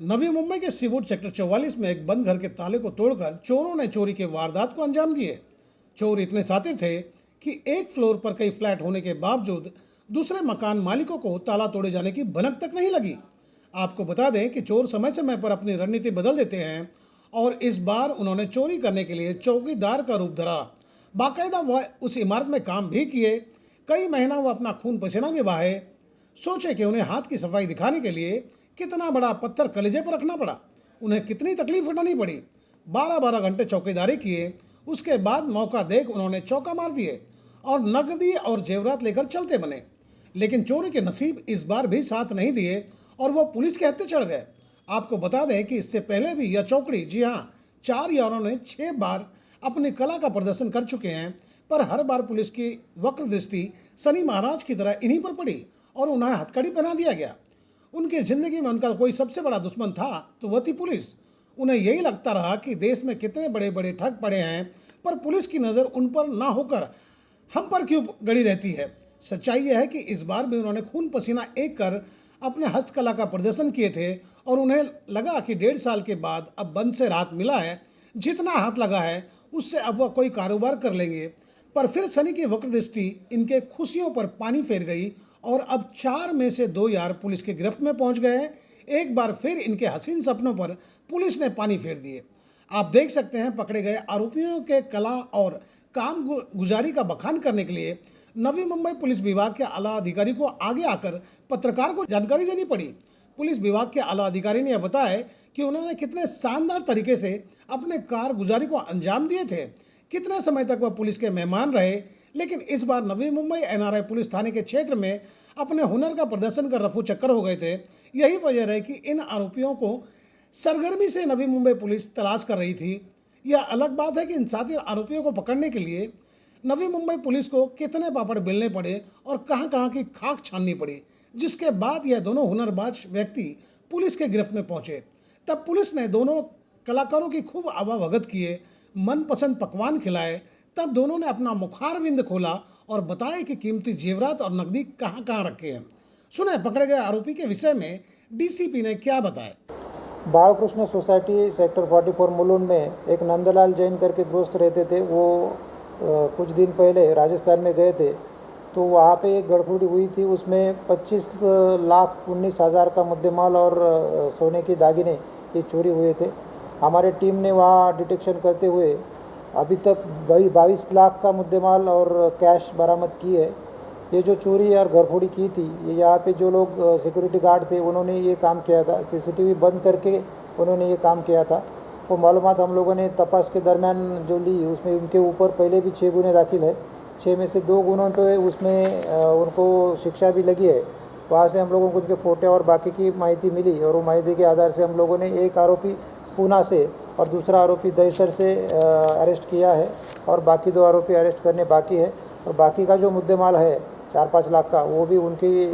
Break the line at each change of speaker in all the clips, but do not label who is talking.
नवी मुंबई के Seawood sector 44 में एक बंद घर के ताले को तोड़कर चोरों ने चोरी के वारदात को अंजाम दिए। चोर इतने शातिर थे कि एक फ्लोर पर कई फ्लैट होने के बावजूद दूसरे मकान मालिकों को ताला तोड़े जाने की भनक तक नहीं लगी। आपको बता दें कि चोर समय समय पर अपनी रणनीति बदल देते हैं और इस बार उन्होंने चोरी करने के लिए चौकीदार का रूप धरा। बाकायदा वह उस इमारत में काम भी किए। कई महीना वो अपना खून पसीना भी बहाए। सोचे कि उन्हें हाथ की सफाई दिखाने के लिए कितना बड़ा पत्थर कलेजे पर रखना पड़ा, उन्हें कितनी तकलीफ उठानी पड़ी। 12-12 घंटे चौकीदारी किए। उसके बाद मौका देख उन्होंने चौका मार दिए और नकदी और जेवरात लेकर चलते बने। लेकिन चोरी के नसीब इस बार भी साथ नहीं दिए और वो पुलिस के हत्थे चढ़ गए। आपको बता दें कि इससे पहले भी यह चौकड़ी, जी हाँ, 4 यारों ने 6 बार अपनी कला का प्रदर्शन कर चुके हैं, पर हर बार पुलिस की वक्र दृष्टि शनि महाराज की तरह इन्हीं पर पड़ी और उन्हें हथकड़ी पहना दिया गया। उनकी जिंदगी में उनका कोई सबसे बड़ा दुश्मन था तो वह थी पुलिस। उन्हें यही लगता रहा कि देश में कितने बड़े बड़े ठग पड़े हैं, पर पुलिस की नज़र उन पर ना होकर हम पर क्यों गड़ी रहती है। सच्चाई यह है कि इस बार भी उन्होंने खून पसीना एक कर अपने हस्तकला का प्रदर्शन किए थे और उन्हें लगा कि 1.5 साल के बाद अब बंद से राहत मिला है, जितना हाथ लगा है उससे अब वह कोई कारोबार कर लेंगे। पर फिर शनि की वक्र दृष्टि इनके खुशियों पर पानी फेर गई और अब 4 में से 2 यार पुलिस के गिरफ्त में पहुंच गए हैं। एक बार फिर इनके हसीन सपनों पर पुलिस ने पानी फेर दिए। आप देख सकते हैं, पकड़े गए आरोपियों के कला और काम गुजारी का बखान करने के लिए नवी मुंबई पुलिस विभाग के आला अधिकारी को आगे आकर पत्रकार को जानकारी देनी पड़ी। पुलिस विभाग के आला अधिकारी ने यह बताया कि उन्होंने कितने शानदार तरीके से अपने कारगुजारी को अंजाम दिए थे, कितने समय तक वह पुलिस के मेहमान रहे। लेकिन इस बार नवी मुंबई एनआरआई पुलिस थाने के क्षेत्र में अपने हुनर का प्रदर्शन कर रफू चक्कर हो गए थे। यही वजह है कि इन आरोपियों को सरगर्मी से नवी मुंबई पुलिस तलाश कर रही थी। यह अलग बात है कि इन शातिर आरोपियों को पकड़ने के लिए नवी मुंबई पुलिस को कितने पापड़ बेलने पड़े और कहां कहां की खाक छाननी पड़ी, जिसके बाद यह दोनों हुनरबाज व्यक्ति पुलिस के गिरफ्त में पहुंचे। तब पुलिस ने दोनों कलाकारों की खूब आवाभगत किए, मनपसंद पकवान खिलाए। तब दोनों ने अपना मुखारविंद खोला और बताया कि कीमती जेवरात और नकदी कहां कहां रखे हैं। सुने पकड़े गए आरोपी के विषय में डीसीपी ने क्या बताया।
बालकृष्ण सोसाइटी सेक्टर 44 मुलुंड में एक नंदलाल जैन करके गृहस्थ रहते थे। वो कुछ दिन पहले राजस्थान में गए थे, तो वहाँ पे एक गड़बड़ी हुई थी। उसमें 25,19,000 का मुद्देमाल और सोने के दागिने ये चोरी हुए थे। हमारे टीम ने वहाँ डिटेक्शन करते हुए अभी तक 22 लाख का मुद्देमाल और कैश बरामद की है। ये जो चोरी और गड़बड़ी की थी, ये यहाँ पे जो लोग सिक्योरिटी गार्ड थे उन्होंने ये काम किया था। सीसीटीवी बंद करके उन्होंने ये काम किया था। वो मालूमात हम लोगों ने तपास के दरमियान जो ली, उसमें इनके ऊपर पहले भी 6 गुने दाखिल है। 6 में से 2 गुनों पे उसमें उनको शिक्षा भी लगी है। वहाँ से हम लोगों को उनके फ़ोटो और बाकी की माहिती मिली और वो माहिती के आधार से हम लोगों ने एक आरोपी पूना से और दूसरा आरोपी दहीसर से अरेस्ट किया है और बाकी 2 आरोपी अरेस्ट करने बाकी है। और बाकी का जो मुद्देमाल है 4-5 लाख का, वो भी उनकी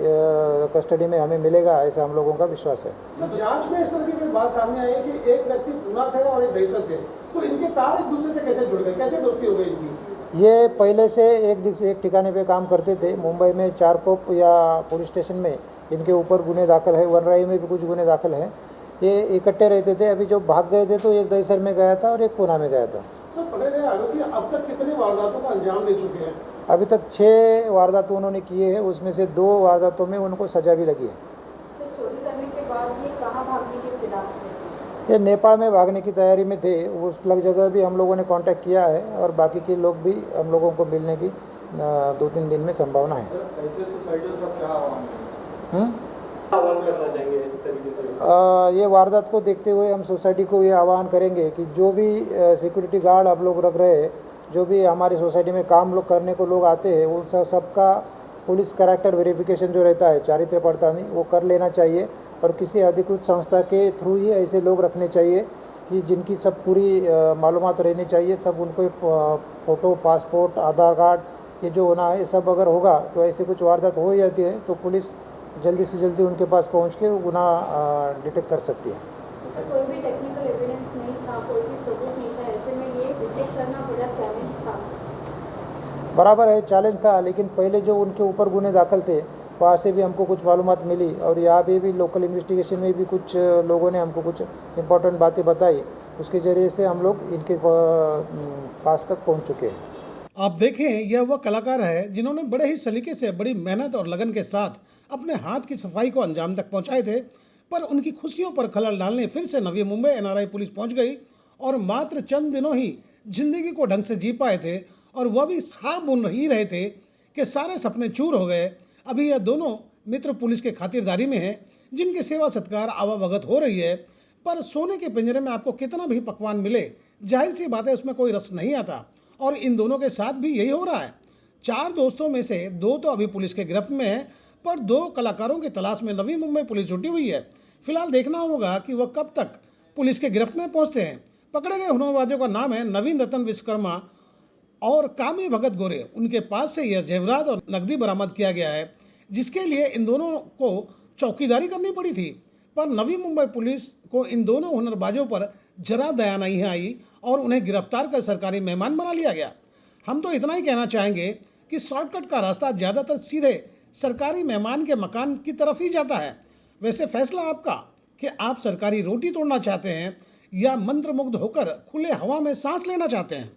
कस्टडी में हमें मिलेगा, ऐसा हम लोगों का विश्वास है।
सर, जांच में इस तरह की कोई बात सामने आई है कि एक व्यक्ति पूना से और एक दहीसर से, तो इनके तार एक दूसरे से कैसे जुड़ गए, कैसे दोस्ती हो गई इनकी?
ये पहले से एक ठिकाने पे काम करते थे। मुंबई में चारकोप या पुलिस स्टेशन में इनके ऊपर गुने दाखिल है, वनराई में भी कुछ गुने दाखिल हैं। ये इकट्ठे रहते थे। अभी जो भाग गए थे तो एक दहीसर में गया था और एक पूना में गया था।
सर, पकड़े गए आरोपी अब तक कितने वारदातों का अंजाम दे चुके हैं?
अभी तक 6 वारदातों उन्होंने किए हैं, उसमें से 2 वारदातों में उनको सजा भी लगी है।
सर, चोरी करने के बाद ये कहाँ भागने के फिराक थे?
ये नेपाल में भागने की तैयारी में थे। उस लग जगह भी हम लोगों ने कांटेक्ट किया है और बाकी के लोग भी हम लोगों को मिलने की 2-3 दिन में संभावना है।
ऐसे सोसाइटी सब क्या आह्वान
करना चाहेंगे इस तरीके से?
ये वारदात को देखते हुए हम सोसाइटी को ये आह्वान करेंगे कि जो भी सिक्योरिटी गार्ड आप लोग रख रहे हैं, जो भी हमारी सोसाइटी में काम लोग करने को लोग आते हैं, उन सबका पुलिस कैरेक्टर वेरिफिकेशन जो रहता है, चारित्र पड़ताल, वो कर लेना चाहिए और किसी अधिकृत संस्था के थ्रू ही ऐसे लोग रखने चाहिए कि जिनकी सब पूरी मालूमात रहनी चाहिए। सब उनको फ़ोटो, पासपोर्ट, आधार कार्ड, ये जो होना है, सब अगर होगा तो ऐसे कुछ वारदात हो जाती है तो पुलिस जल्दी से जल्दी उनके पास पहुंच के गुनाह डिटेक्ट कर सकती है।
कोई भी टेक्निकल एविडेंस नहीं था, कोई भी सबूत नहीं था, ऐसे में ये डिटेक्ट करना बड़ा चैलेंज था।
बराबर है, चैलेंज था। लेकिन पहले जो उनके ऊपर गुने दाखिल थे वहाँ से भी हमको कुछ मालूमात मिली और यहाँ पे भी लोकल इन्वेस्टिगेशन में भी कुछ लोगों ने हमको कुछ इम्पोर्टेंट बातें बताई, उसके ज़रिए से हम लोग इनके पास तक पहुँच चुके हैं।
आप देखें, यह वह कलाकार है जिन्होंने बड़े ही सलीके से, बड़ी मेहनत और लगन के साथ अपने हाथ की सफाई को अंजाम तक पहुंचाए थे, पर उनकी खुशियों पर खलल डालने फिर से नवी मुंबई एनआरआई पुलिस पहुंच गई और मात्र चंद दिनों ही जिंदगी को ढंग से जी पाए थे, और वह भी साफ बुन ही रहे थे कि सारे सपने चूर हो गए। अभी यह दोनों मित्र पुलिस के खातिरदारी में हैं, जिनकी सेवा सत्कार आवाभगत हो रही है। पर सोने के पिंजरे में आपको कितना भी पकवान मिले, जाहिर सी बात है उसमें कोई रस नहीं आता, और इन दोनों के साथ भी यही हो रहा है। 4 दोस्तों में से 2 तो अभी पुलिस के गिरफ्त में हैं, पर 2 कलाकारों की तलाश में नवी मुंबई पुलिस जुटी हुई है। फिलहाल देखना होगा कि वह कब तक पुलिस के गिरफ्त में पहुंचते हैं। पकड़े गए हुनरबाजों का नाम है नवीन रतन विश्वकर्मा और कामी भगत गोरे। उनके पास से यह जेवरात और नकदी बरामद किया गया है, जिसके लिए इन दोनों को चौकीदारी करनी पड़ी थी। पर नवी मुंबई पुलिस को इन दोनों हुनरबाजों पर जरा दया नहीं आई और उन्हें गिरफ्तार कर सरकारी मेहमान बना लिया गया। हम तो इतना ही कहना चाहेंगे कि शॉर्टकट का रास्ता ज़्यादातर सीधे सरकारी मेहमान के मकान की तरफ ही जाता है। वैसे फैसला आपका कि आप सरकारी रोटी तोड़ना चाहते हैं या मंत्रमुग्ध होकर खुले हवा में सांस लेना चाहते हैं।